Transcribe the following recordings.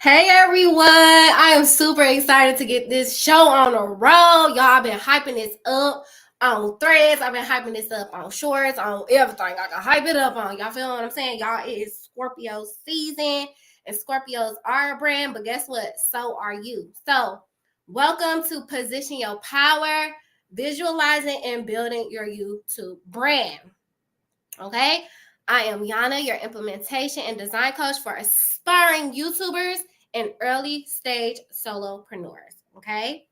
Hey everyone, I am super excited to get this show on the road. Y'all, I've been hyping this up on threads. I've been hyping this up on shorts, on everything. I can hype it up on. Y'all feel what I'm saying? Y'all, it is Scorpio season and Scorpios are a brand, but guess what? So are you. So, welcome to Position Your Power, visualizing and building your YouTube brand. Okay? I am Yana, your implementation and design coach for aspiring YouTubers and early stage solopreneurs. Okay.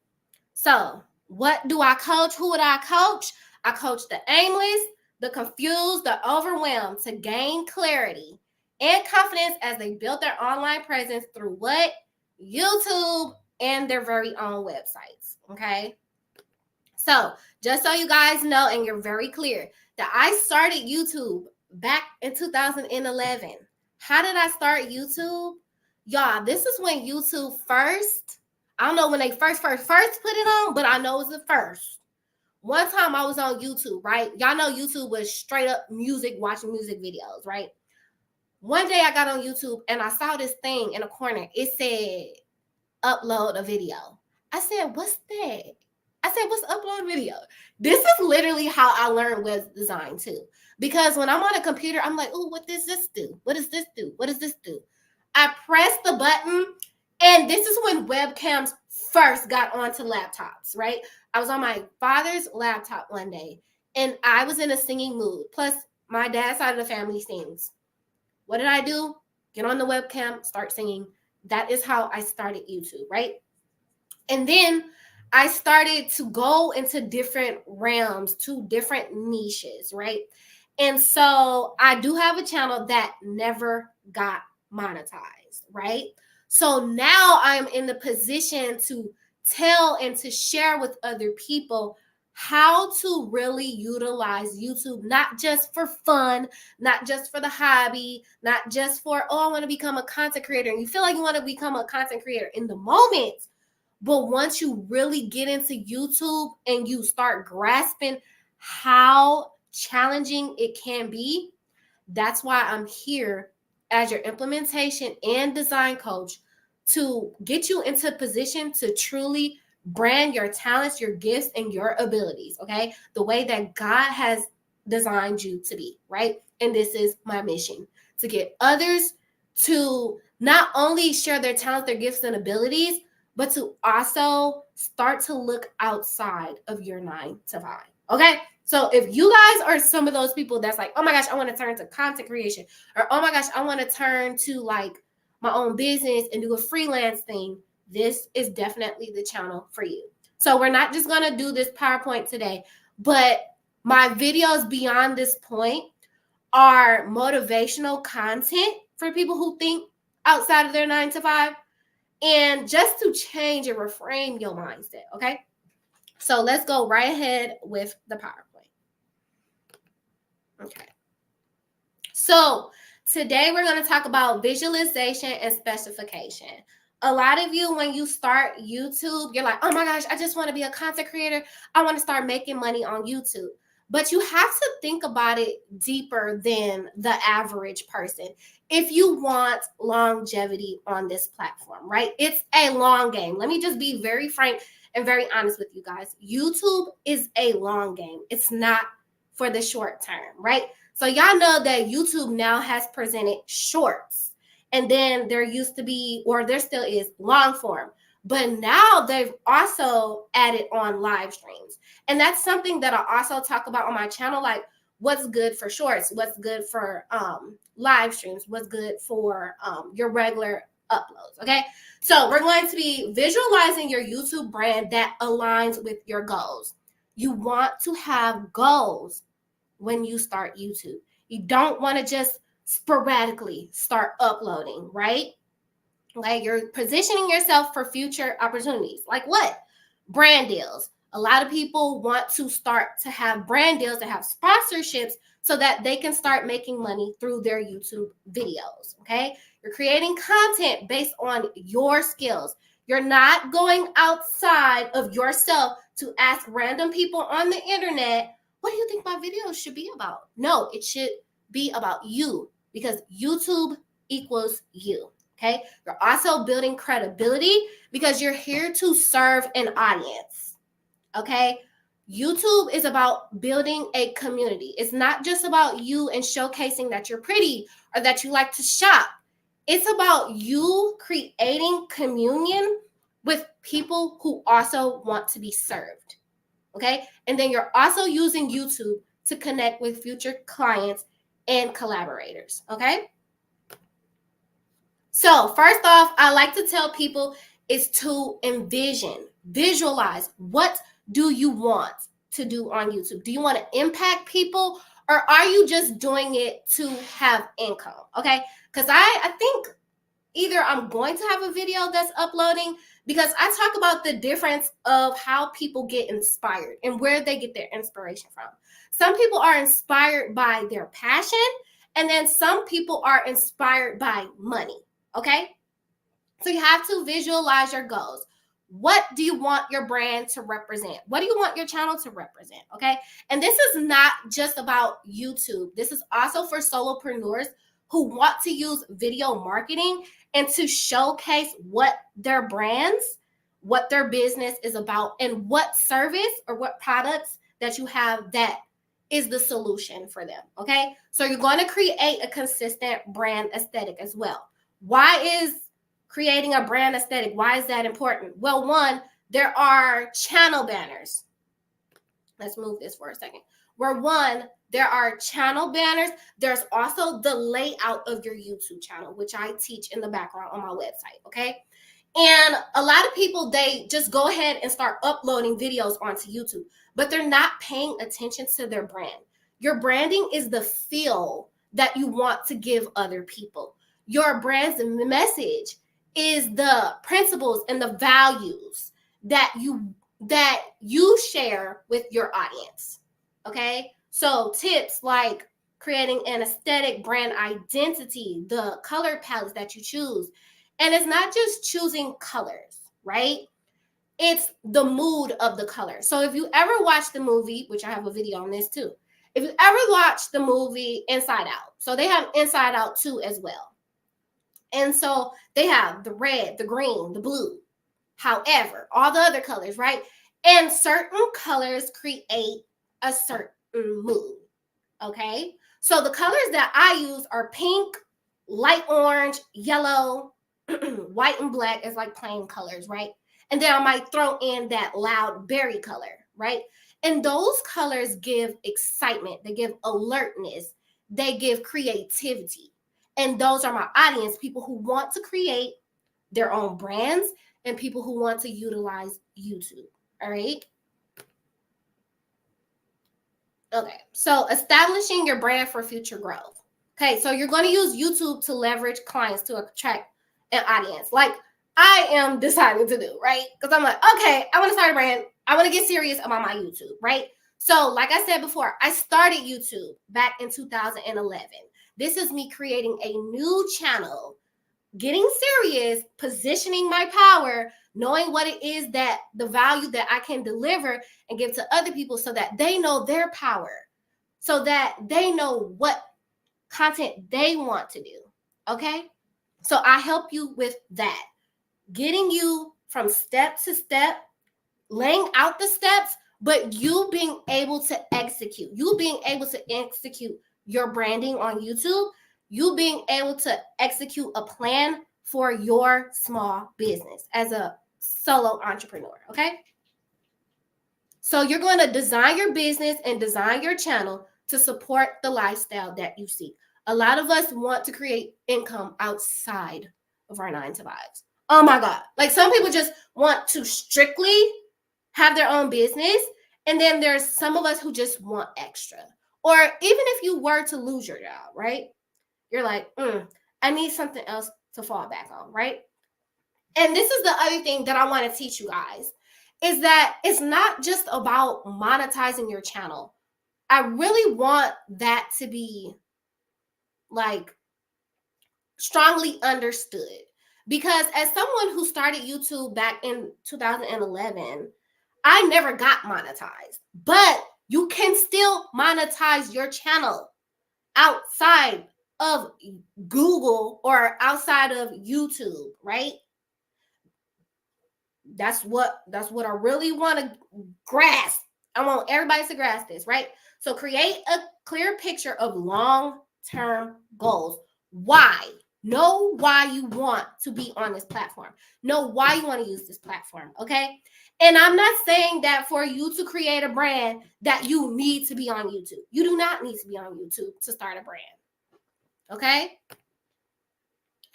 So, what do I coach? Who would I coach? I coach the aimless, the confused, the overwhelmed to gain clarity and confidence as they build their online presence through what? YouTube and their very own websites. Okay. So, just so you guys know and you're very clear that I started YouTube back in 2011. How did I start YouTube? Y'all, this is when YouTube first, I don't know when they first put it on, but I know it was the first. One time I was on YouTube, right? Y'all know YouTube was straight up music, watching music videos, right? One day I got on YouTube and I saw this thing in a corner. It said, upload a video. I said, what's that? I said, what's upload video? This is literally how I learned web design too. Because when I'm on a computer, I'm like, oh, what does this do? What does this do? What does this do? I press the button, and this is when webcams first got onto laptops, right? I was on my father's laptop one day, and I was in a singing mood. Plus, my dad's side of the family sings. What did I do? Get on the webcam, start singing. That is how I started YouTube, right? And then I started to go into different realms, to different niches, right? And so I do have a channel that never got monetized, right? So now I'm in the position to tell and to share with other people how to really utilize YouTube, not just for fun, not just for the hobby, not just for, oh, I want to become a content creator. And you feel like you want to become a content creator in the moment. But once you really get into YouTube and you start grasping how challenging it can be, that's why I'm here as your implementation and design coach to get you into a position to truly brand your talents, your gifts, and your abilities, okay? The way that God has designed you to be, right? And this is my mission, to get others to not only share their talents, their gifts, and abilities, but to also start to look outside of your 9 to 5. Okay. So if you guys are some of those people that's like, oh my gosh, I want to turn to content creation, or oh my gosh, I want to turn to like my own business and do a freelance thing, this is definitely the channel for you. So we're not just going to do this PowerPoint today, but my videos beyond this point are motivational content for people who think outside of their 9 to 5. And just to change and reframe your mindset, okay? So let's go right ahead with the PowerPoint. Okay. So today we're going to talk about visualization and specification. A lot of you, when you start YouTube, you're like, oh my gosh, I just want to be a content creator. I want to start making money on YouTube. But you have to think about it deeper than the average person if you want longevity on this platform, right? It's a long game. Let me just be very frank and very honest with you guys. YouTube is a long game. It's not for the short term, right? So y'all know that YouTube now has presented shorts. And then there used to be, or there still is, long form. But now they've also added on live streams. And that's something that I also talk about on my channel, like what's good for shorts, what's good for live streams, what's good for your regular uploads, okay? So we're going to be visualizing your YouTube brand that aligns with your goals. You want to have goals when you start YouTube. You don't want to just sporadically start uploading, right? Like you're positioning yourself for future opportunities. Like what? Brand deals. A lot of people want to start to have brand deals, to have sponsorships so that they can start making money through their YouTube videos, okay? You're creating content based on your skills. You're not going outside of yourself to ask random people on the internet, what do you think my videos should be about? No, it should be about you because YouTube equals you. Okay. You're also building credibility because you're here to serve an audience. Okay. YouTube is about building a community. It's not just about you and showcasing that you're pretty or that you like to shop. It's about you creating communion with people who also want to be served. Okay. And then you're also using YouTube to connect with future clients and collaborators. Okay. So, first off, I like to tell people is to visualize what do you want to do on YouTube? Do you want to impact people or are you just doing it to have income? Okay? Because I think either I'm going to have a video that's uploading because I talk about the difference of how people get inspired and where they get their inspiration from. Some people are inspired by their passion, and then some people are inspired by money. Okay? So you have to visualize your goals. What do you want your brand to represent? What do you want your channel to represent? Okay? And this is not just about YouTube. This is also for solopreneurs who want to use video marketing and to showcase what their brands, what their business is about, and what service or what products that you have that is the solution for them. Okay? So you're going to create a consistent brand aesthetic as well. Why is creating a brand aesthetic, why is that important? Well, one, there are channel banners. Let's move this for a second. There are channel banners. There's also the layout of your YouTube channel, which I teach in the background on my website, okay? And a lot of people, they just go ahead and start uploading videos onto YouTube, but they're not paying attention to their brand. Your branding is the feel that you want to give other people. Your brand's message is the principles and the values that you share with your audience. Okay? So tips like creating an aesthetic brand identity, the color palettes that you choose. And it's not just choosing colors, right? It's the mood of the color. So if you ever watch the movie, which I have a video on this too, if you ever watch the movie Inside Out, so they have Inside Out 2 as well. And so they have the red, the green, the blue, however, all the other colors, right? And certain colors create a certain mood, okay? So the colors that I use are pink, light orange, yellow, white and black is like plain colors, right? And then I might throw in that loud berry color, right? And those colors give excitement, they give alertness, they give creativity. And those are my audience, people who want to create their own brands and people who want to utilize YouTube. All right. Okay. So establishing your brand for future growth. Okay. So you're going to use YouTube to leverage clients to attract an audience like I am deciding to do, right? Because I'm like, okay, I want to start a brand. I want to get serious about my YouTube, right? So like I said before, I started YouTube back in 2011. This is me creating a new channel, getting serious, positioning my power, knowing what it is that the value that I can deliver and give to other people so that they know their power, so that they know what content they want to do. Okay? So I help you with that, getting you from step to step, laying out the steps, but you being able to execute, your branding on YouTube, you being able to execute a plan for your small business as a solo entrepreneur, okay? So you're going to design your business and design your channel to support the lifestyle that you seek. A lot of us want to create income outside of our 9-to-5s. Oh my God. Like some people just want to strictly have their own business. And then there's some of us who just want extra. Or even if you were to lose your job, right? You're like, I need something else to fall back on, right? And this is the other thing that I want to teach you guys is that it's not just about monetizing your channel. I really want that to be like strongly understood because as someone who started YouTube back in 2011, I never got monetized, but you can still monetize your channel outside of Google or outside of YouTube, right? That's what I really want to grasp. I want everybody to grasp this, right? So create a clear picture of long-term goals. Why? Know why you want to be on this platform. Know why you want to use this platform, okay? And I'm not saying that for you to create a brand that you need to be on YouTube. You do not need to be on YouTube to start a brand, okay?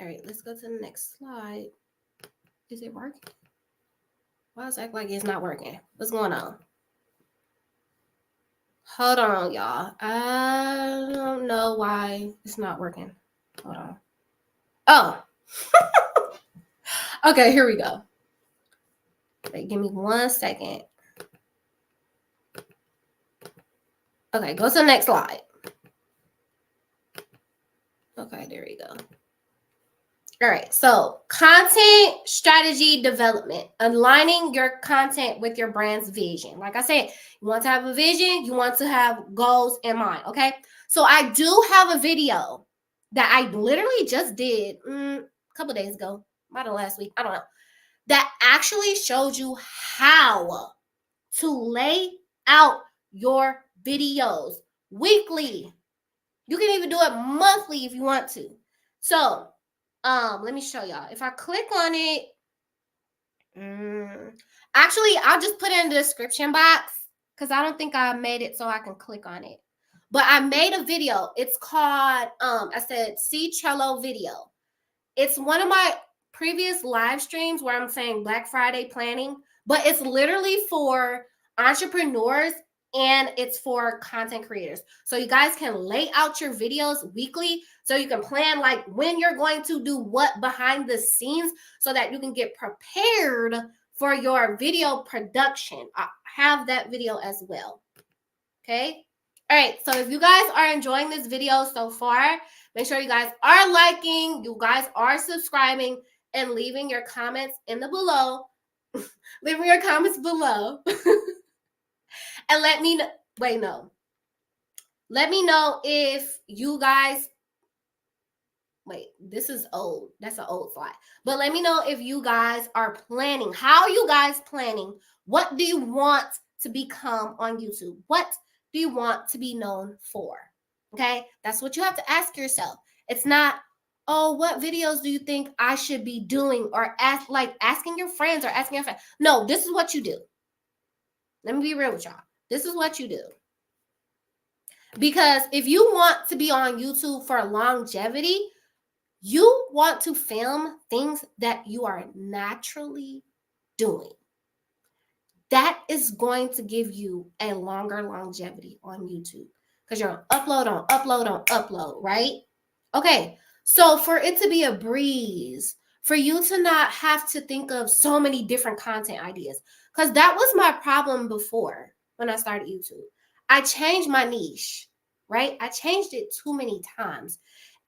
All right, let's go to the next slide. Is it working? Why does it act like it's not working? What's going on? Hold on, y'all. I don't know why it's not working. Hold on. Oh. Okay, here we go. Wait, give me 1 second. Okay, go to the next slide. Okay, there we go. All right, so content strategy development, aligning your content with your brand's vision. Like I said, you want to have a vision, you want to have goals in mind, okay? So I do have a video that I literally just did a couple days ago, might have last week, I don't know, that actually showed you how to lay out your videos weekly. You can even do it monthly if you want to. So let me show y'all. If I click on it, actually, I'll just put it in the description box because I don't think I made it so I can click on it. But I made a video. It's called, I said, See Trello video. It's one of my previous live streams where I'm saying Black Friday planning, but it's literally for entrepreneurs and it's for content creators. So you guys can lay out your videos weekly so you can plan like when you're going to do what behind the scenes so that you can get prepared for your video production. I have that video as well. Okay. All right. So if you guys are enjoying this video so far, make sure you guys are liking, you guys are subscribing, and leaving your comments in the below. Leaving your comments below. And let me know. Wait, no. Let me know if you guys. Wait, this is old. That's an old slide. But let me know if you guys are planning. How are you guys planning? What do you want to become on YouTube? What do you want to be known for? Okay, that's what you have to ask yourself. It's not, oh, what videos do you think I should be doing? Or asking your friends or asking your friends. No, this is what you do. Let me be real with y'all. This is what you do. Because if you want to be on YouTube for longevity, you want to film things that you are naturally doing. That is going to give you a longer longevity on YouTube because you're on upload, right? Okay, so for it to be a breeze, for you to not have to think of so many different content ideas, because that was my problem before when I started YouTube. I changed my niche, right? I changed it too many times.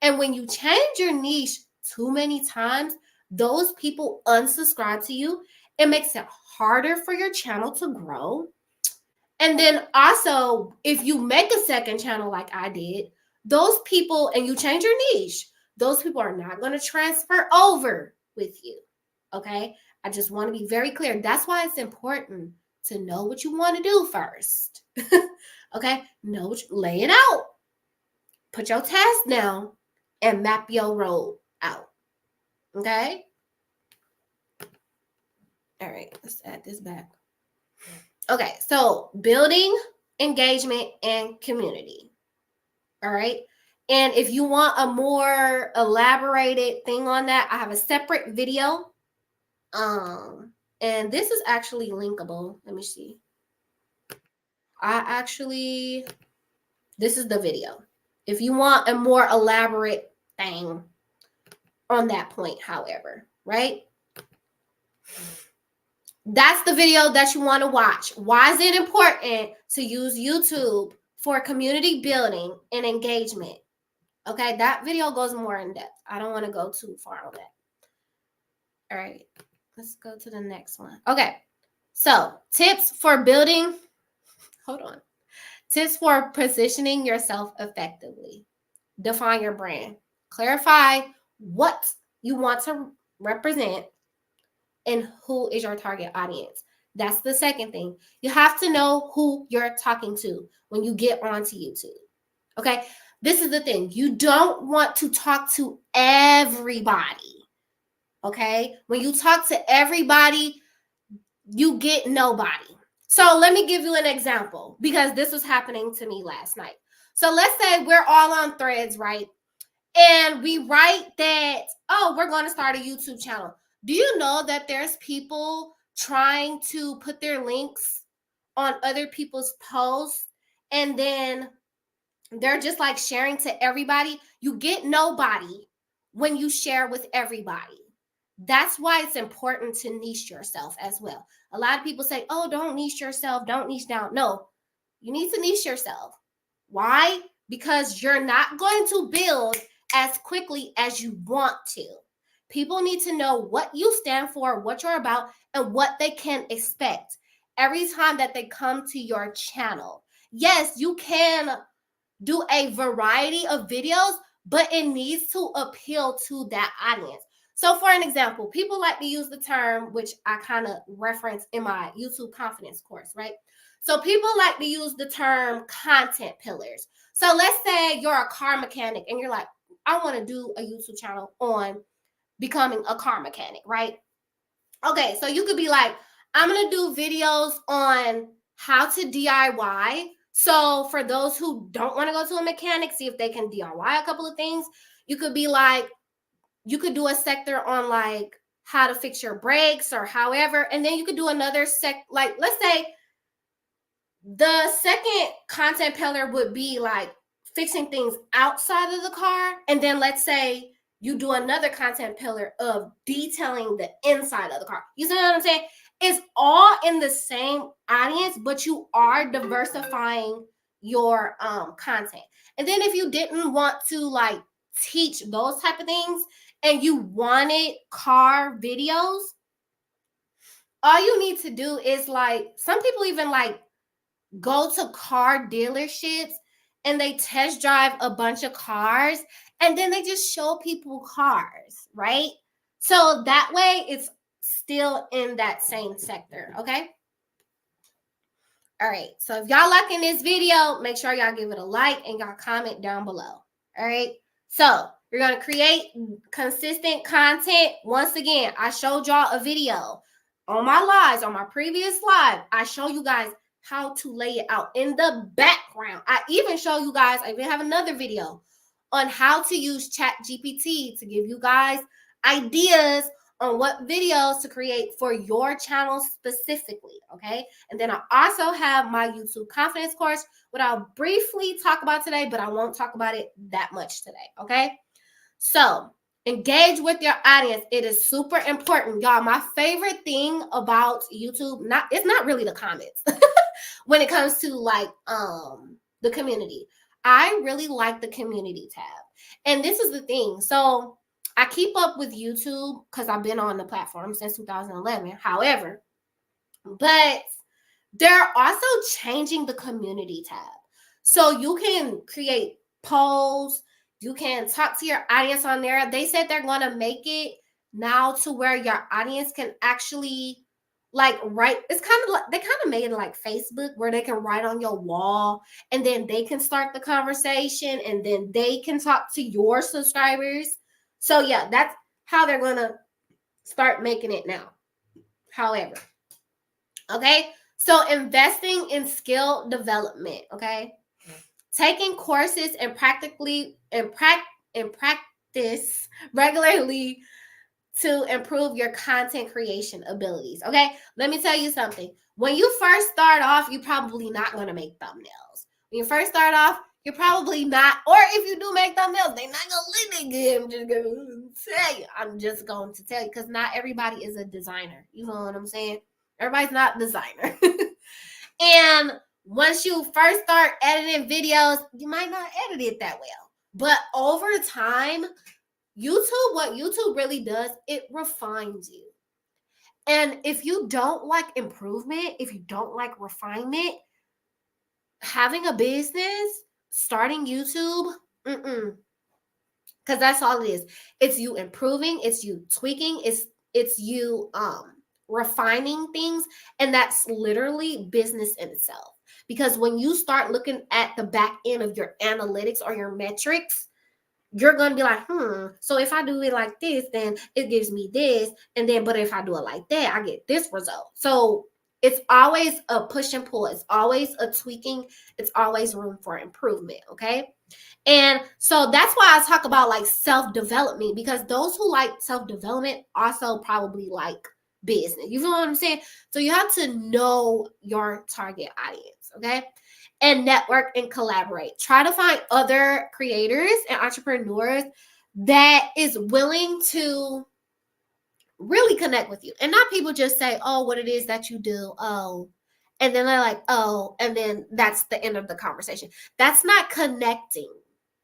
And when you change your niche too many times, those people unsubscribe to you. It makes it harder for your channel to grow. And then also, if you make a second channel like I did, those people, and you change your niche, those people are not going to transfer over with you. Okay? I just want to be very clear. That's why it's important to know what you want to do first. Okay? Lay it out. Put your task down and map your road out. Okay? All right, let's add this back. Okay, so building engagement and community. All right. And if you want a more elaborated thing on that, I have a separate video. And this is actually linkable. Let me see. This is the video. If you want a more elaborate thing on that point, however, right? That's the video that you want to watch. Why is it important to use YouTube for community building and engagement? Okay, that video goes more in depth. I don't want to go too far on that. All right, let's go to the next one. Okay, so tips for tips for positioning yourself effectively. define your brand. Clarify what you want to represent and who is your target audience. That's the second thing. You have to know who you're talking to when you get onto YouTube. Okay? This is the thing. You don't want to talk to everybody. Okay? When you talk to everybody, you get nobody. So let me give you an example because this was happening to me last night. So let's say we're all on Threads, right? And we write that, oh, we're going to start a YouTube channel. Do you know that there's people trying to put their links on other people's posts and then they're just like sharing to everybody? You get nobody when you share with everybody. That's why it's important to niche yourself as well. A lot of people say, oh, don't niche yourself, don't niche down. No, you need to niche yourself. Why? Because you're not going to build as quickly as you want to. People need to know what you stand for, what you're about, and what they can expect every time that they come to your channel. Yes, you can do a variety of videos, but it needs to appeal to that audience. So for an example, people like to use the term, which I kind of reference in my YouTube confidence course, right? So people like to use the term content pillars. So let's say you're a car mechanic and you're like, I want to do a YouTube channel on becoming a car mechanic, right? Okay, so you could be like, I'm going to do videos on how to DIY. So for those who don't want to go to a mechanic, see if they can DIY a couple of things. You could be like, you could do a sector on like how to fix your brakes or however, and then you could do another like let's say the second content pillar would be like fixing things outside of the car, and then let's say you do another content pillar of detailing the inside of the car. You see what I'm saying? It's all in the same audience, but you are diversifying your content. And then if you didn't want to like teach those type of things and you wanted car videos, all you need to do is like, some people even like go to car dealerships and they test drive a bunch of cars and then they just show people cars, right? So that way it's still in that same sector, okay? All right, so if y'all liking this video, make sure y'all give it a like and y'all comment down below. All right, so you're gonna create consistent content. Once again, I showed y'all a video on my lives, on my previous live. I show you guys how to lay it out in the background. I even show you guys, I even have another video on how to use ChatGPT to give you guys ideas on what videos to create for your channel specifically, okay? And then I also have my YouTube confidence course, what I'll briefly talk about today, but I won't talk about it that much today, okay? So engage with your audience. It is super important, y'all. My favorite thing about YouTube, it's not really the comments when it comes to like the community. I really like the community tab. And this is the thing. So I keep up with YouTube because I've been on the platform since 2011. However, but they're also changing the community tab. So you can create polls, you can talk to your audience on there. They said they're going to make it now to where your audience can actually like write. It's kind of like they kind of made it like Facebook where they can write on your wall and then they can start the conversation and then they can talk to your subscribers. So yeah, that's how they're going to start making it now. However, okay? So investing in skill development, okay? Taking courses and practice regularly to improve your content creation abilities, okay? Let me tell you something. When you first start off, you're probably not going to make thumbnails. When you first start off, you're probably not, or if you do make thumbnails, they're not going to look good. I'm just going to tell you, because not everybody is a designer. You know what I'm saying? Everybody's not a designer. And once you first start editing videos, you might not edit it that well. But over time, what YouTube really does, it refines you. And if you don't like improvement, if you don't like refinement, having a business, starting YouTube, Because that's all it is. It's you improving, it's you tweaking, it's you refining things, and that's literally business in itself. Because when you start looking at the back end of your analytics or your metrics, you're going to be like, so if I do it like this, then it gives me this. And then, but if I do it like that, I get this result. So it's always a push and pull. It's always a tweaking. It's always room for improvement. Okay. And so that's why I talk about like self-development, because those who like self-development also probably like business. You feel what I'm saying? So you have to know your target audience. Okay. And network and collaborate. Try to find other creators and entrepreneurs that is willing to really connect with you. And not people just say, oh, what it is that you do. Oh, and then they're like, oh, and then that's the end of the conversation. That's not connecting.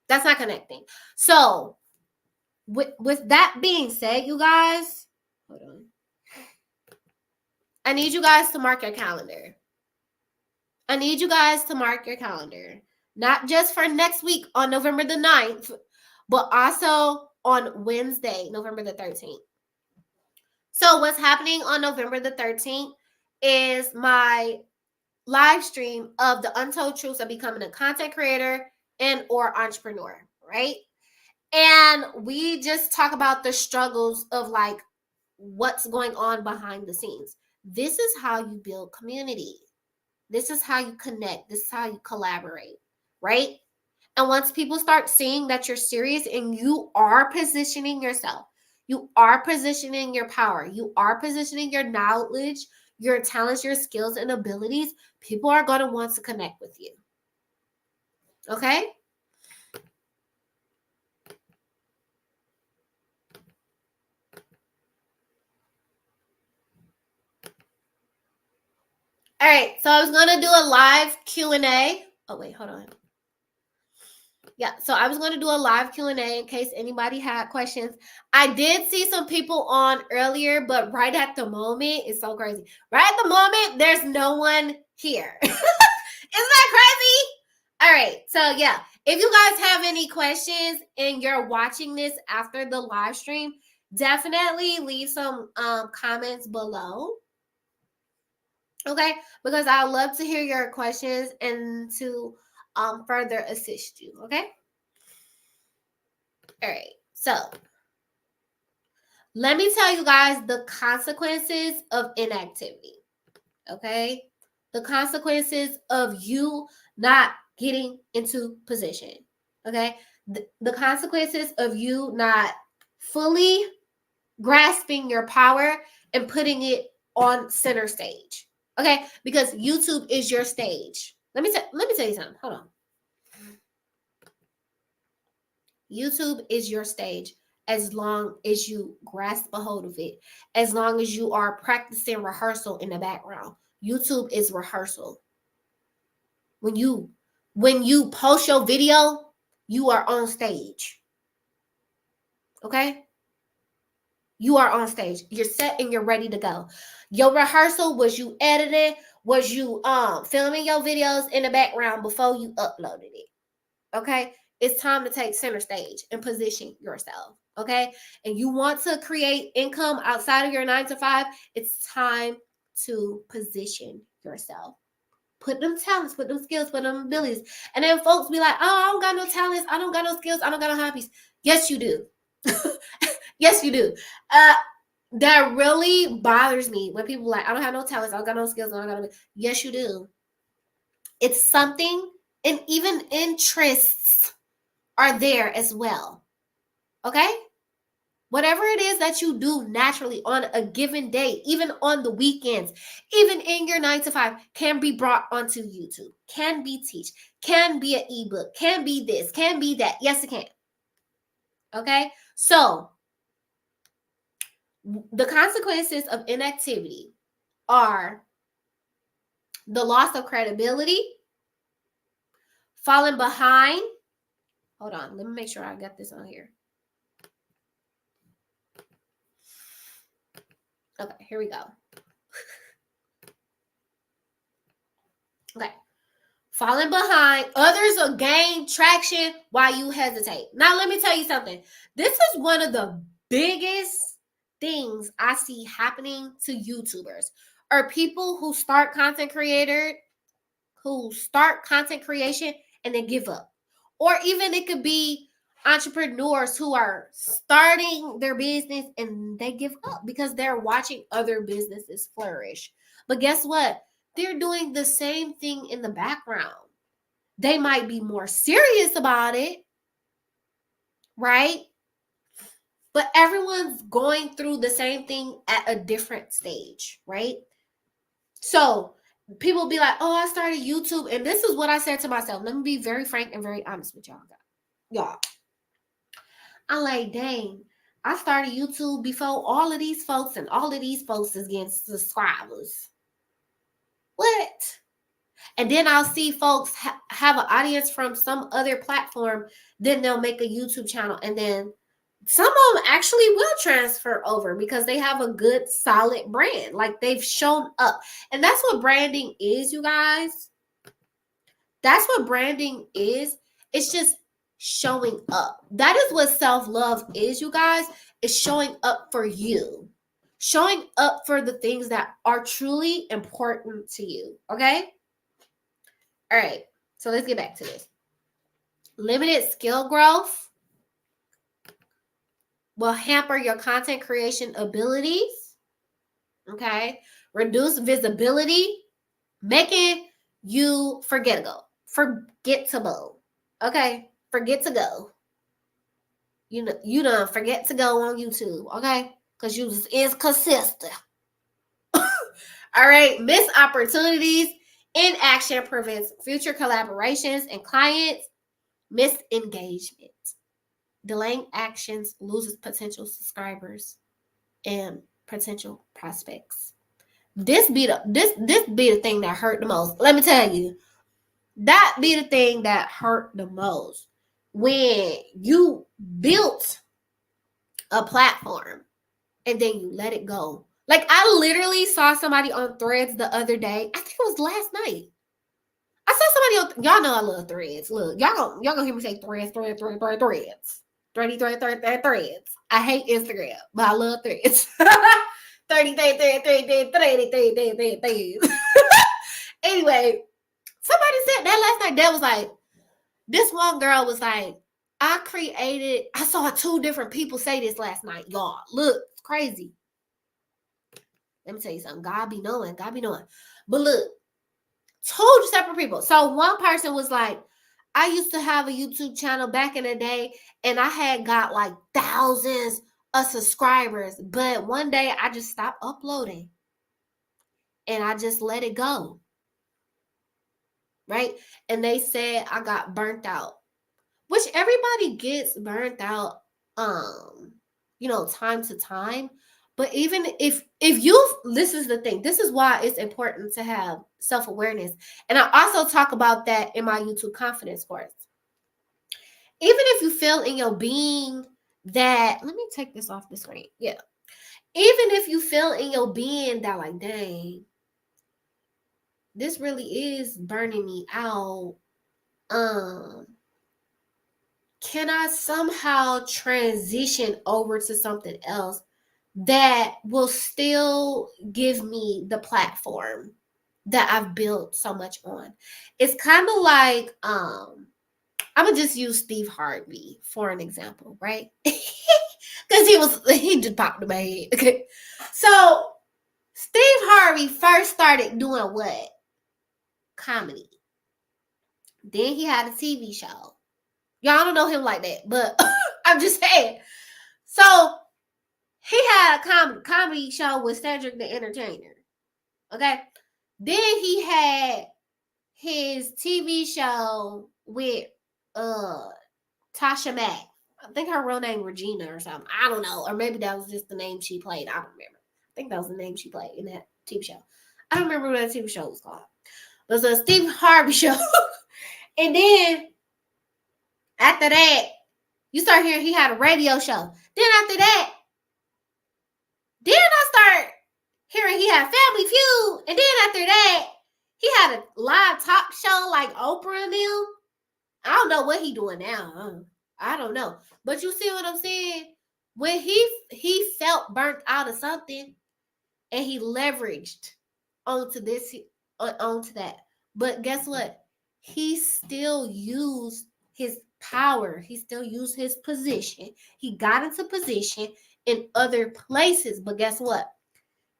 That's not connecting. So with that being said, you guys, hold on. I need you guys to mark your calendar. I need you guys to mark your calendar, not just for next week on November the 9th, but also on Wednesday, November the 13th. So what's happening on November the 13th is my live stream of the untold truths of becoming a content creator and or entrepreneur, right? And we just talk about the struggles of like what's going on behind the scenes. This is how you build community. This is how you connect. This is how you collaborate, right? And once people start seeing that you're serious and you are positioning yourself, you are positioning your power, you are positioning your knowledge, your talents, your skills and abilities, people are going to want to connect with you. Okay? All right, so I was going to do a live Q&A. Oh, wait, hold on. Yeah, so I was going to do a live Q&A in case anybody had questions. I did see some people on earlier, but right at the moment, it's so crazy. Right at the moment, there's no one here. Isn't that crazy? All right, so yeah, if you guys have any questions and you're watching this after the live stream, definitely leave some comments below. Okay, because I love to hear your questions and to further assist you. Okay. All right. So let me tell you guys the consequences of inactivity. Okay. The consequences of you not getting into position. Okay. The consequences of you not fully grasping your power and putting it on center stage. Okay, because YouTube is your stage. Let me tell you something. Hold on. YouTube is your stage as long as you grasp a hold of it. As long as you are practicing rehearsal in the background. YouTube is rehearsal. When you post your video, you are on stage. Okay? You are on stage. You're set and you're ready to go. Your rehearsal was you editing, was you filming your videos in the background before you uploaded it. Okay? It's time to take center stage and position yourself. Okay? And you want to create income outside of your 9 to 5, it's time to position yourself. Put them talents, put them skills, put them abilities. And then folks be like, oh, I don't got no talents, I don't got no skills, I don't got no hobbies. Yes, you do. Yes, you do. That really bothers me when people like, I don't have no talents, I don't got no skills, I don't got no. Yes, you do. It's something, and even interests are there as well. Okay? Whatever it is that you do naturally on a given day, even on the weekends, even in your 9 to 5, can be brought onto YouTube, can be teach, can be an ebook, can be this, can be that. Yes, it can. Okay? So, the consequences of inactivity are the loss of credibility, falling behind. Hold on, let me make sure I got this on here. Okay, here we go. Okay. falling behind. Others will gain traction while you hesitate. Now, let me tell you something. This is one of the biggest things I see happening to YouTubers or people who start content creation and then give up. Or even it could be entrepreneurs who are starting their business and they give up because they're watching other businesses flourish. But guess what? They're doing the same thing in the background. They might be more serious about it, right? But everyone's going through the same thing at a different stage, right? So people be like, oh, I started YouTube. And this is what I said to myself. Let me be very frank and very honest with y'all. I'm like, dang, I started YouTube before all of these folks and all of these folks is getting subscribers. What? And then I'll see folks have an audience from some other platform. Then they'll make a YouTube channel. And then some of them actually will transfer over because they have a good, solid brand. Like they've shown up. And that's what branding is, you guys. That's what branding is. It's just showing up. That is what self-love is, you guys. It's showing up for you. Showing up for the things that are truly important to you. Okay? All right. So let's get back to this. Limited skill growth will hamper your content creation abilities. Okay? Reduce visibility, making you forgettable. Okay? Forget to go. You done forget to go on YouTube, okay? Because you just inconsistent. All right, missed opportunities. Inaction prevents future collaborations and clients. Missed engagement. Delaying actions loses potential subscribers and potential prospects. This be the thing that hurt the most. Let me tell you. That be the thing that hurt the most. When you built a platform and then you let it go. Like I literally saw somebody on Threads the other day. I think it was last night. I saw somebody on, y'all know I love Threads. Look, y'all gonna hear me say Threads. Threads. I hate Instagram, but I love Threads. 30 days. Anyway, somebody said that last night. That was like, this one girl was like, I saw 2 different people say this last night, y'all. Look, it's crazy. Let me tell you something. God be knowing. But look, 2 separate people. So one person was like, I used to have a YouTube channel back in the day, and I had got like thousands of subscribers. But one day I just stopped uploading. And I just let it go. Right? And they said I got burnt out. Which everybody gets burnt out, time to time. But even if this is the thing, this is why it's important to have self-awareness. And I also talk about that in my YouTube confidence course. Even if you feel in your being that, let me take this off the screen. Yeah. Even if you feel in your being that like, dang, this really is burning me out. Can I somehow transition over to something else that will still give me the platform that I've built so much on? It's kind of like, I'm going to just use Steve Harvey for an example, right? Because he just popped in my head. Okay. So Steve Harvey first started doing what? Comedy. Then he had a TV show. Y'all don't know him like that, but I'm just saying. So he had a comedy show with Cedric the Entertainer. Okay. Then he had his TV show with Tasha Mack. I think her real name Regina or something. I don't know. Or maybe that was just the name she played. I don't remember. I think that was the name she played in that TV show. I don't remember what that TV show was called. It was a Steve Harvey show. And then after that, you start hearing he had a radio show. Then after that, then I start hearing he had Family Feud. And then after that, He had a live talk show like Oprah and them. I don't know what he doing now. I don't know. But you see what I'm saying? When he felt burnt out of something and he leveraged onto this, onto that. But guess what? He still used his power. He still used his position. He got into position in other places. But guess what?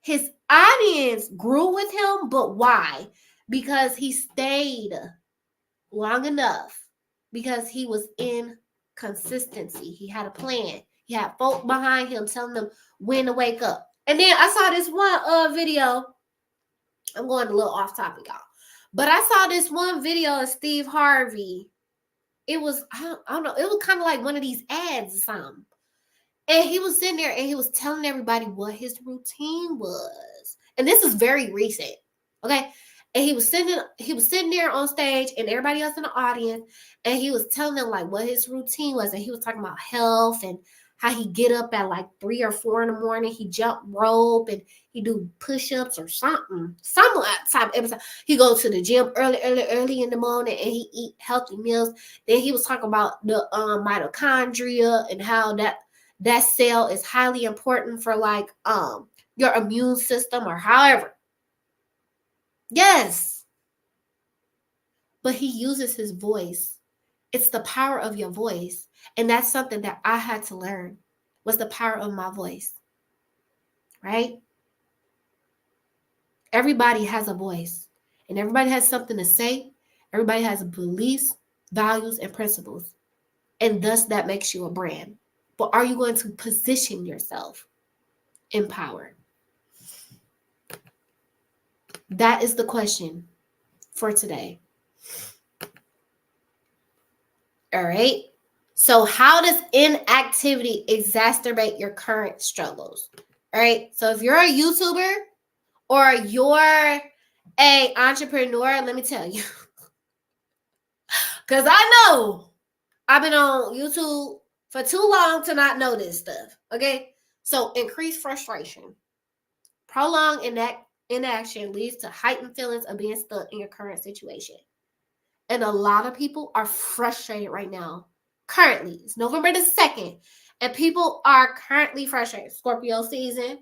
His audience grew with him. But why? Because he stayed long enough, because he was in consistency. He had a plan. He had folk behind him telling them when to wake up. And then I saw this one video. I'm going a little off topic, y'all. But I saw this one video of Steve Harvey. It was, I don't know, it was kind of like one of these ads or something. And he was sitting there and he was telling everybody what his routine was. And this is very recent. Okay. And he was sitting there on stage and everybody else in the audience, and he was telling them like what his routine was. And he was talking about health and how he get up at like 3 or 4 in the morning. He jump rope and he do push-ups or something. Some type of episode. He goes to the gym early in the morning and he eat healthy meals. Then he was talking about the mitochondria and how that cell is highly important for like your immune system or however. Yes. But he uses his voice. It's the power of your voice. And that's something that I had to learn, was the power of my voice. Right? Everybody has a voice. And everybody has something to say. Everybody has beliefs, values, and principles. And thus that makes you a brand. But are you going to position yourself in power? That is the question for today. All right. So how does inactivity exacerbate your current struggles? All right. So if you're a YouTuber or you're a entrepreneur, let me tell you. Because I know I've been on YouTube for too long to not know this stuff. Okay. So increased frustration. Prolonged inaction leads to heightened feelings of being stuck in your current situation. And a lot of people are frustrated right now. Currently, it's November the 2nd, and people are currently frustrated. Scorpio season.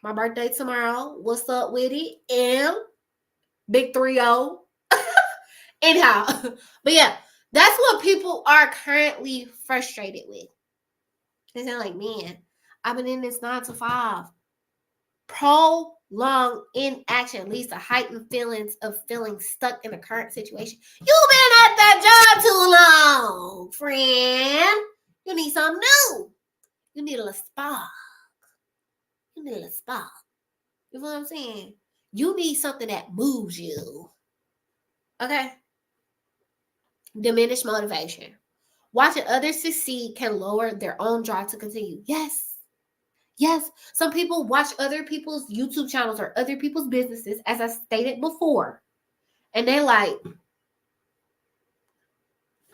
My birthday tomorrow. What's up with it? Big 3-0. Anyhow, but yeah, that's what people are currently frustrated with. They sound like, man, I've been in this 9 to 5. Prolonged inaction leads to heightened feelings of feeling stuck in the current situation. You've been at that job too long, friend. You need something new. You need a spark. You need a spark. You know what I'm saying? You need something that moves you. Okay? Diminished motivation. Watching others succeed can lower their own drive to continue. Yes. Yes, some people watch other people's YouTube channels or other people's businesses, as I stated before, and they're like,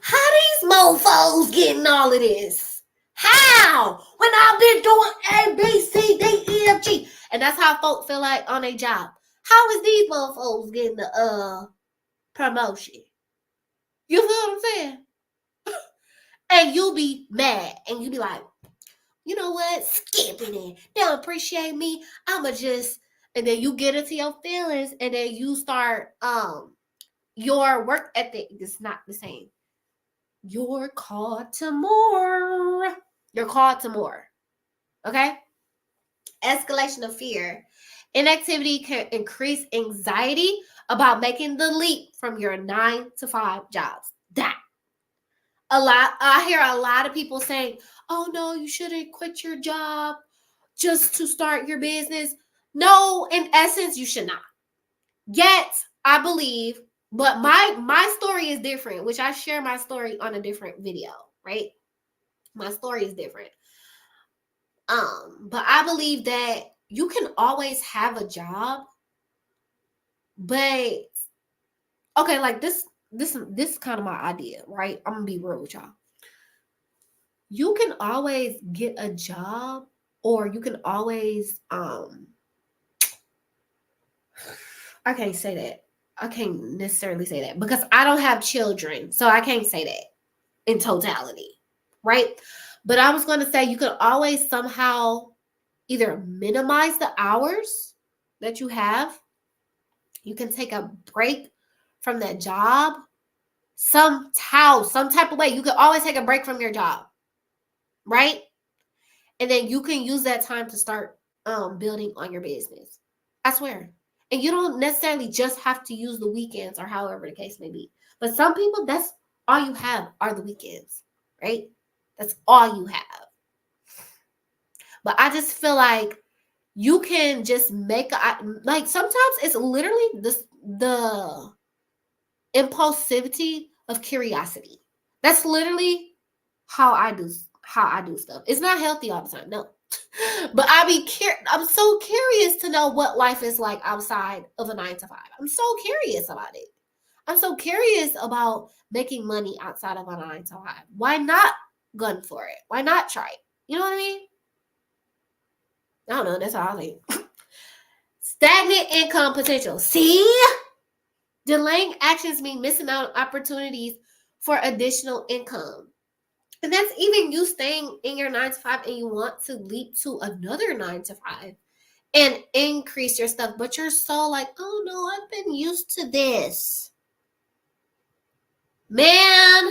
how these mofos getting all of this? How? When I've been doing A, B, C, D, E, F, G. And that's how folks feel like on their job. How is these mofos getting the promotion? You feel what I'm saying? And you be mad and you be like, you know what? Skipping it. They don't appreciate me. I'ma just, and then you get into your feelings, and then you start your work ethic is not the same. You're called to more. You're called to more. Okay? Escalation of fear. Inactivity can increase anxiety about making the leap from your 9 to 5 jobs. I hear a lot of people saying, oh no, you shouldn't quit your job just to start your business. No, in essence, you should not. Yet, I believe, but my story is different, which I share my story on a different video, right? My story is different. But I believe that you can always have a job, but okay, like this is kind of my idea, right? I'm gonna be real with y'all. You can always get a job, or you can always I I can't say that. I can't necessarily say that because I don't have children. So I can't say that in totality. Right? But I was going to say you could always somehow either minimize the hours that you have. You can take a break from that job somehow, some type of way. You can always take a break from your job, right? And then you can use that time to start building on your business. I swear. And you don't necessarily just have to use the weekends or however the case may be. But some people, that's all you have are the weekends, right? That's all you have. But I just feel like you can just make like sometimes it's literally the impulsivity of curiosity. That's literally how I do stuff. It's not healthy all the time, no. But I'm so curious to know what life is like outside of a 9 to 5. I'm so curious about it. I'm so curious about making money outside of a 9 to 5. Why not gun for it? Why not try it? You know what I mean? I don't know. That's how I think. Stagnant income potential. See? Delaying actions mean missing out on opportunities for additional income. And that's even you staying in your 9 to 5 and you want to leap to another 9 to 5 and increase your stuff. But you're so like, oh no, I've been used to this. Man.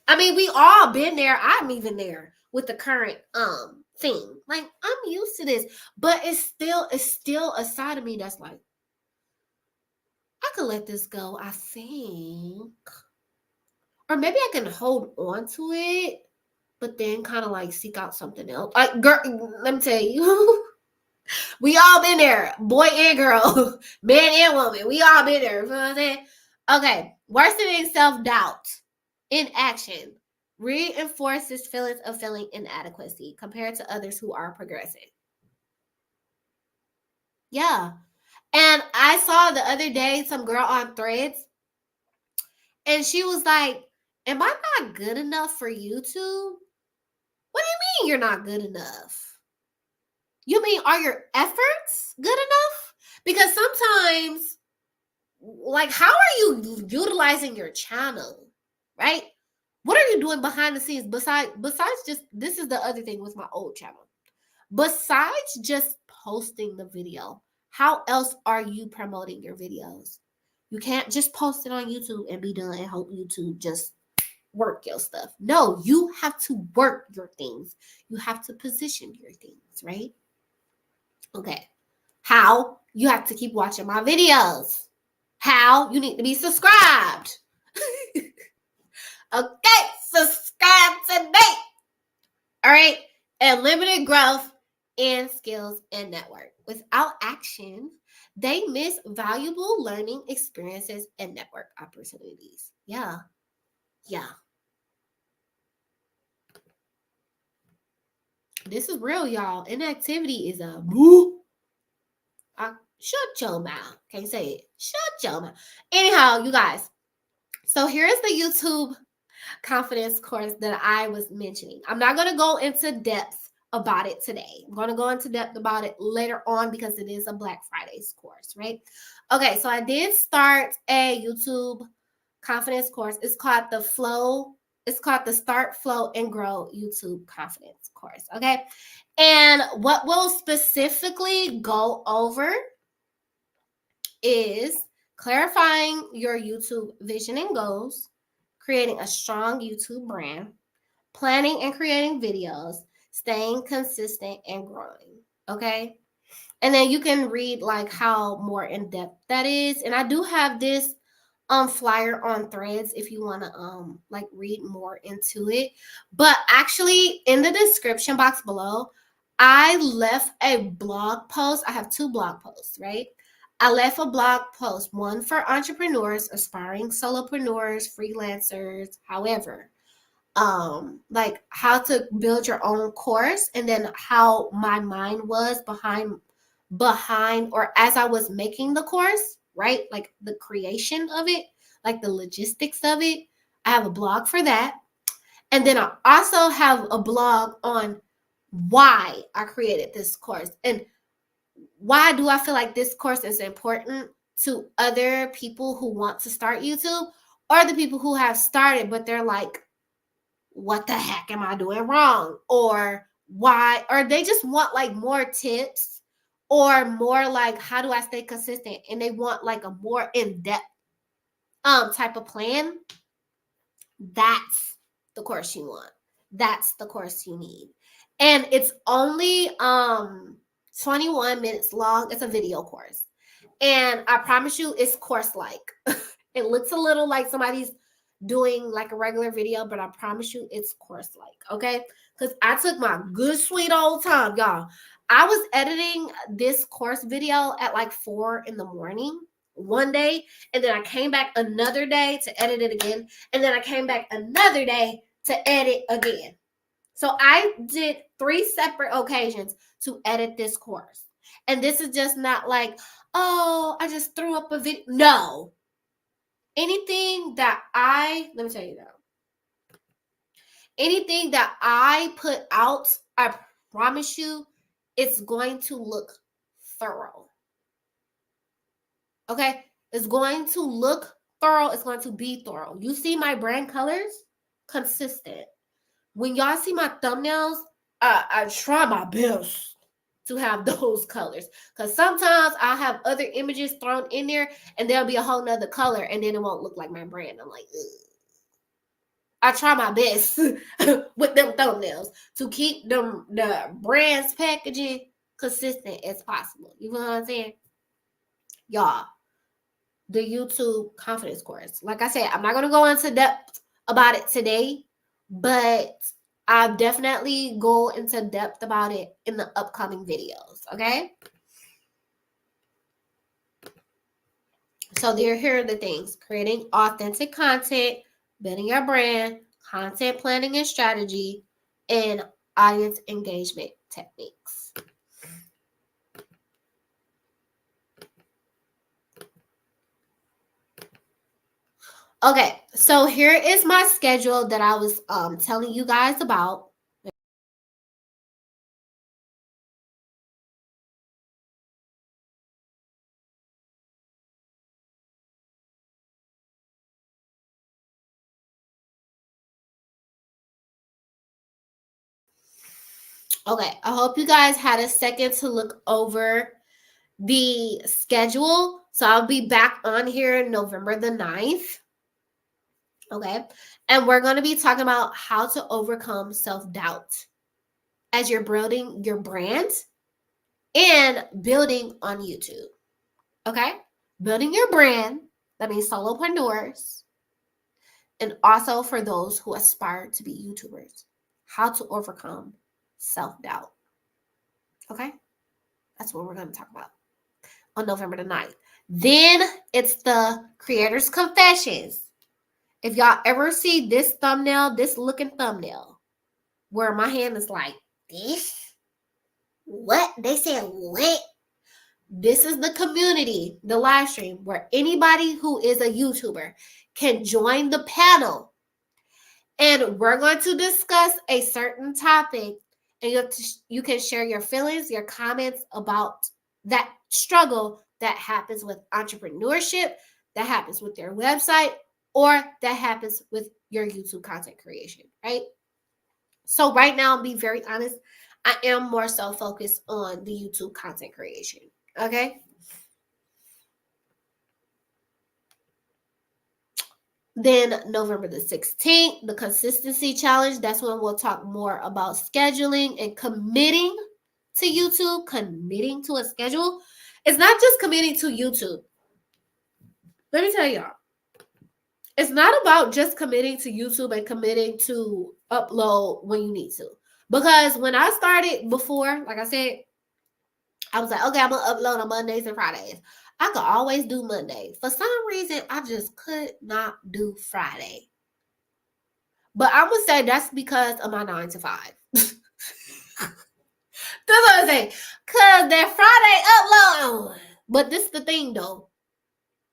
I mean, we all been there. I'm even there with the current thing. Like, I'm used to this. But it's still a side of me that's like, I could let this go, I think. Or maybe I can hold on to it, but then kind of like seek out something else. Like, girl, let me tell you, we all been there, boy and girl, man and woman. We all been there. You know what I'm saying? Okay, worsening self-doubt in action reinforces feelings of feeling inadequacy compared to others who are progressing. Yeah. And I saw the other day some girl on Threads, and she was like, am I not good enough for YouTube? What do you mean you're not good enough? You mean, are your efforts good enough? Because sometimes, like, how are you utilizing your channel, right? What are you doing behind the scenes besides just, this is the other thing with my old channel. Besides just posting the video, how else are you promoting your videos? You can't just post it on YouTube and be done and hope YouTube just work your stuff. No, you have to work your things. You have to position your things, right? Okay. How? You have to keep watching my videos. How? You need to be subscribed. Okay, subscribe today. All right. And limited growth in skills and network. Without action, they miss valuable learning experiences and network opportunities. Yeah. This is real, y'all. Inactivity is a boo. Shut your mouth. Can't say it. Shut your mouth. Anyhow, you guys. So here's the YouTube confidence course that I was mentioning. I'm not going to go into depth about it today. I'm going to go into depth about it later on because it is a Black Friday's course, right? Okay, so I did start a YouTube confidence course. It's called the Start, Flow, and Grow YouTube Confidence course, okay? And what we'll specifically go over is clarifying your YouTube vision and goals, creating a strong YouTube brand, planning and creating videos, staying consistent and growing, okay? And then you can read like how more in depth that is. And I do have this flyer on Threads if you want to like read more into it. But actually in the description box below, I left a blog post. I have 2 blog posts, right? I left a blog post, one for entrepreneurs, aspiring solopreneurs, freelancers, however, like how to build your own course, and then how my mind was behind or as I was making the course, right? Like the creation of it, like the logistics of it. I have a blog for that. And then I also have a blog on why I created this course and why do I feel like this course is important to other people who want to start YouTube, or the people who have started, but they're like, what the heck am I doing wrong? Or why? Or they just want like more tips, or more like, how do I stay consistent? And they want like a more in-depth type of plan. That's the course you want. That's the course you need. And it's only 21 minutes long. It's a video course. And I promise you, it's course-like. It looks a little like somebody's doing like a regular video, but I promise you it's course-like, okay? Because I took my good, sweet old time, y'all. I was editing this course video at like 4 in the morning one day, and then I came back another day to edit it again, and then I came back another day to edit again. So I did 3 separate occasions to edit this course. And this is just not like, oh, I just threw up a video. No. Anything that let me tell you that. Anything that I put out, I promise you, it's going to look thorough. Okay? It's going to look thorough. It's going to be thorough. You see my brand colors? Consistent. When y'all see my thumbnails, I try my best to have those colors. Because sometimes I'll have other images thrown in there, and there'll be a whole nother color, and then it won't look like my brand. I'm like, ugh. I try my best with them thumbnails to keep the brand's packaging consistent as possible. You know what I'm saying? Y'all, the YouTube confidence course. Like I said, I'm not going to go into depth about it today, but I'll definitely go into depth about it in the upcoming videos, okay? So here are the things: creating authentic content, building your brand, content planning and strategy, and audience engagement techniques. Okay, so here is my schedule that I was telling you guys about. Okay, I hope you guys had a second to look over the schedule. So I'll be back on here November the 9th. Okay, and we're going to be talking about how to overcome self-doubt as you're building your brand and building on YouTube. Okay, building your brand, that means solopreneurs, and also for those who aspire to be YouTubers, how to overcome self-doubt. Okay, that's what we're going to talk about on November the 9th. Then it's the Creator's Confessions. If y'all ever see this thumbnail, this looking thumbnail, where my hand is like this, what? They said what? This is the community, the live stream, where anybody who is a YouTuber can join the panel. And we're going to discuss a certain topic, and you can share your feelings, your comments about that struggle that happens with entrepreneurship, that happens with your website, or that happens with your YouTube content creation, right? So right now, I'll be very honest, I am more so focused on the YouTube content creation, okay? Then November the 16th, the consistency challenge. That's when we'll talk more about scheduling and committing to YouTube, committing to a schedule. It's not just committing to YouTube. Let me tell y'all, it's not about just committing to YouTube and committing to upload when you need to. Because when I started before, like I said, I was like, okay, I'm going to upload on Mondays and Fridays. I could always do Monday. For some reason, I just could not do Friday. But I'm going to say that's because of my 9 to 5. That's what I'm saying. Because that Friday upload. But this is the thing, though.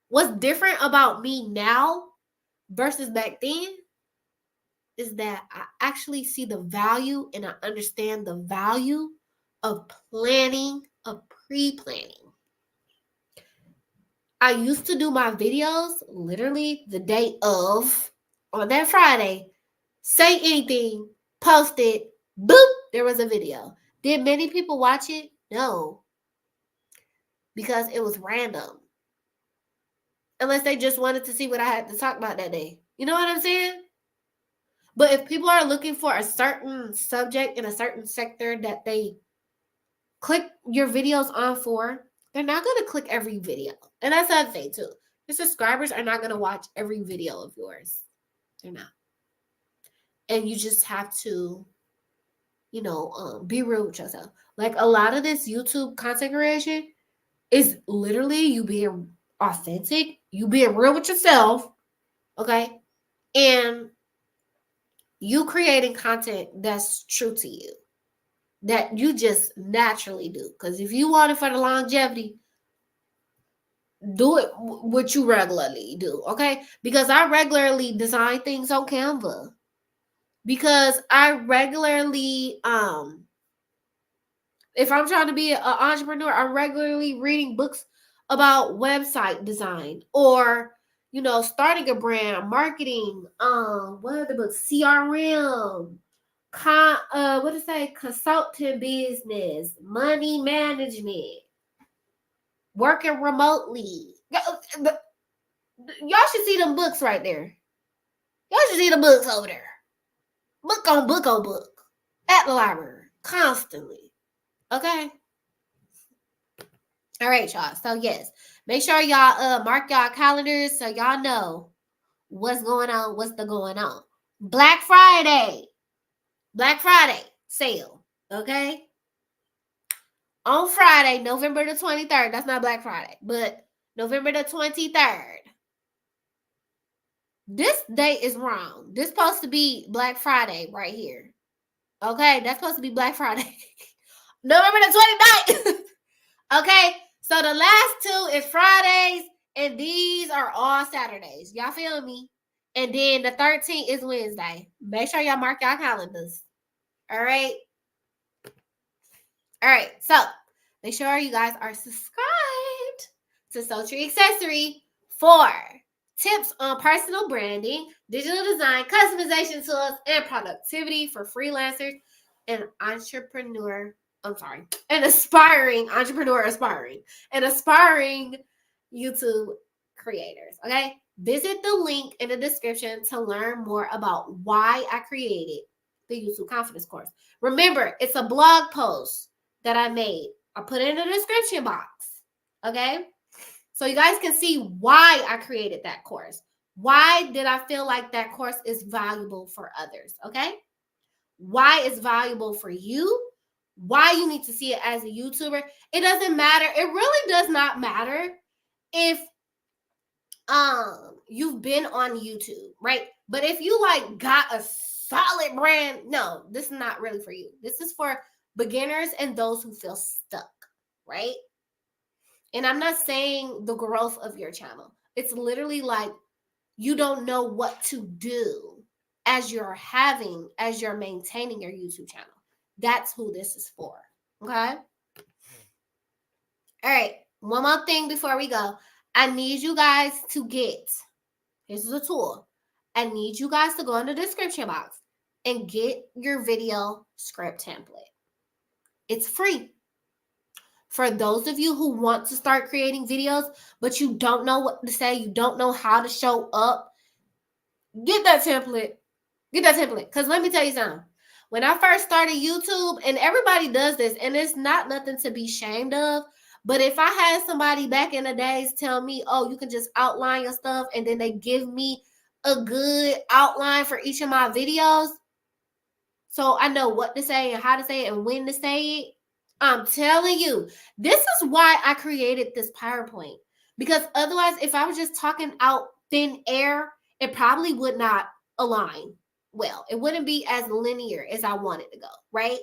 What's different about me now versus back then is that I actually see the value and I understand the value of planning, of pre-planning. I used to do my videos literally the day of, on that Friday, say anything, post it, boop, there was a video. Did many people watch it? No, because it was random. Unless they just wanted to see what I had to talk about that day. You know what I'm saying? But if people are looking for a certain subject in a certain sector that they click your videos on for, they're not going to click every video. And that's the other thing too. Your subscribers are not going to watch every video of yours. They're not. And you just have to, be real with yourself. Like a lot of this YouTube content creation is literally you being authentic, you being real with yourself, okay? And you creating content that's true to you, that you just naturally do. Because if you want it for the longevity, do it what you regularly do, okay? Because I regularly design things on Canva. Because I regularly, if I'm trying to be an entrepreneur, I'm regularly reading books about website design or, starting a brand, marketing, what are the books? CRM, what to say? Consulting business, money management, working remotely. Y'all should see them books right there. Y'all should see the books over there. Book on book on book at the library constantly. Okay. All right, y'all. So yes, make sure y'all mark y'all calendars so y'all know what's going on. What's going on? Black Friday sale. Okay. On Friday, November the 23rd. That's not Black Friday, but November the 23rd. This date is wrong. This supposed to be Black Friday right here. Okay, that's supposed to be Black Friday. November the 29th. Okay, so the last two is Fridays, and these are all Saturdays. Y'all feel me? And then the 13th is Wednesday. Make sure y'all mark y'all calendars. All right? All right, so make sure you guys are subscribed to Sultry Accessory for tips on personal branding, digital design, customization tools, and productivity for freelancers and aspiring YouTube creators. Okay, visit the link in the description to learn more about why I created the YouTube Confidence course. Remember, it's a blog post that I made. I'll put it in the description box. Okay, so you guys can see why I created that course. Why did I feel like that course is valuable for others? Okay, why it's valuable for you, why you need to see it as a YouTuber. It doesn't matter. It really does not matter if you've been on YouTube, right? But if you like got a solid brand, no, this is not really for you. This is for beginners and those who feel stuck, right? And I'm not saying the growth of your channel. It's literally like you don't know what to do as you're maintaining your YouTube channel. That's who this is for. Okay? All right. One more thing before we go. I need you guys to here's the tool. I need you guys to go in the description box and get your video script template. It's free. For those of you who want to start creating videos, but you don't know what to say, you don't know how to show up, get that template. Get that template. Because let me tell you something. When I first started YouTube, and everybody does this, and it's not nothing to be ashamed of, but if I had somebody back in the days tell me, oh, you can just outline your stuff, and then they give me a good outline for each of my videos, so I know what to say and how to say it and when to say it, I'm telling you, this is why I created this PowerPoint. Because otherwise, if I was just talking out thin air, it probably would not align well. It wouldn't be as linear as I wanted to go, right?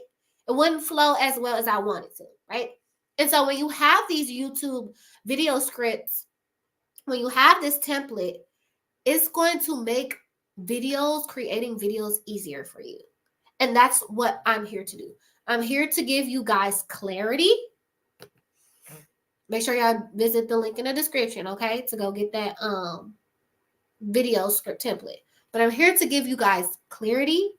It wouldn't flow as well as I wanted to, right? And so when you have these YouTube video scripts, when you have this template, it's going to make creating videos easier for you. And that's what I'm here to do. I'm here to give you guys clarity Make sure y'all visit the link in the description, okay, to go get that video script template. But I'm here to give you guys clarity,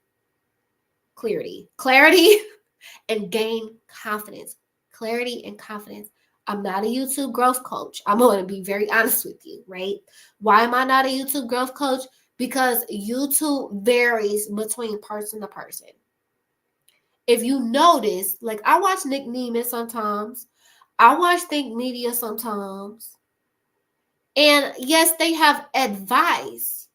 and gain confidence. Clarity and confidence. I'm not a YouTube growth coach. I'm going to be very honest with you, right? Why am I not a YouTube growth coach? Because YouTube varies between person to person. If you notice, like I watch Nick Neiman sometimes, I watch Think Media sometimes, and yes, they have advice,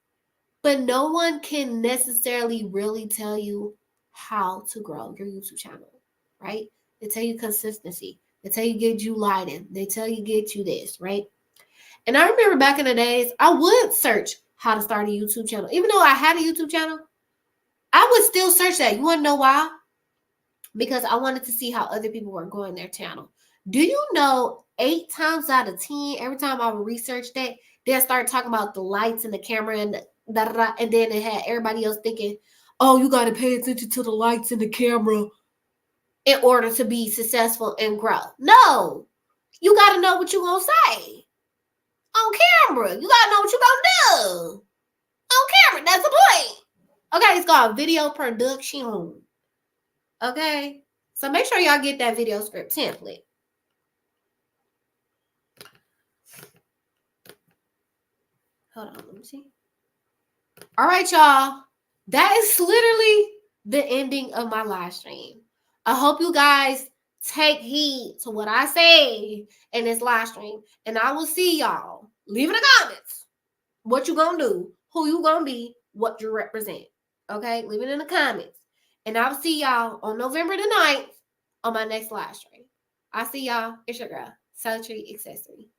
but no one can necessarily really tell you how to grow your YouTube channel, right? They tell you consistency. They tell you get you lighting. They tell you get you this, right? And I remember back in the days, I would search how to start a YouTube channel. Even though I had a YouTube channel, I would still search that. You want to know why? Because I wanted to see how other people were growing their channel. Do you know 8 times out of 10, every time I would research that, they'll start talking about the lights and the camera and and then it had everybody else thinking, oh, you got to pay attention to the lights and the camera in order to be successful and grow. No, you got to know what you're going to say on camera. You got to know what you're going to do on camera. That's the point. Okay, it's called video production. Okay, so make sure y'all get that video script template. Hold on, let me see. All right, y'all. That is literally the ending of my live stream. I hope you guys take heed to what I say in this live stream. And I will see y'all. Leave in the comments what you gonna do, who you gonna be, what you represent. Okay? Leave it in the comments. And I'll see y'all on November the 9th on my next live stream. I'll see y'all. It's your girl, Sultry Accessory.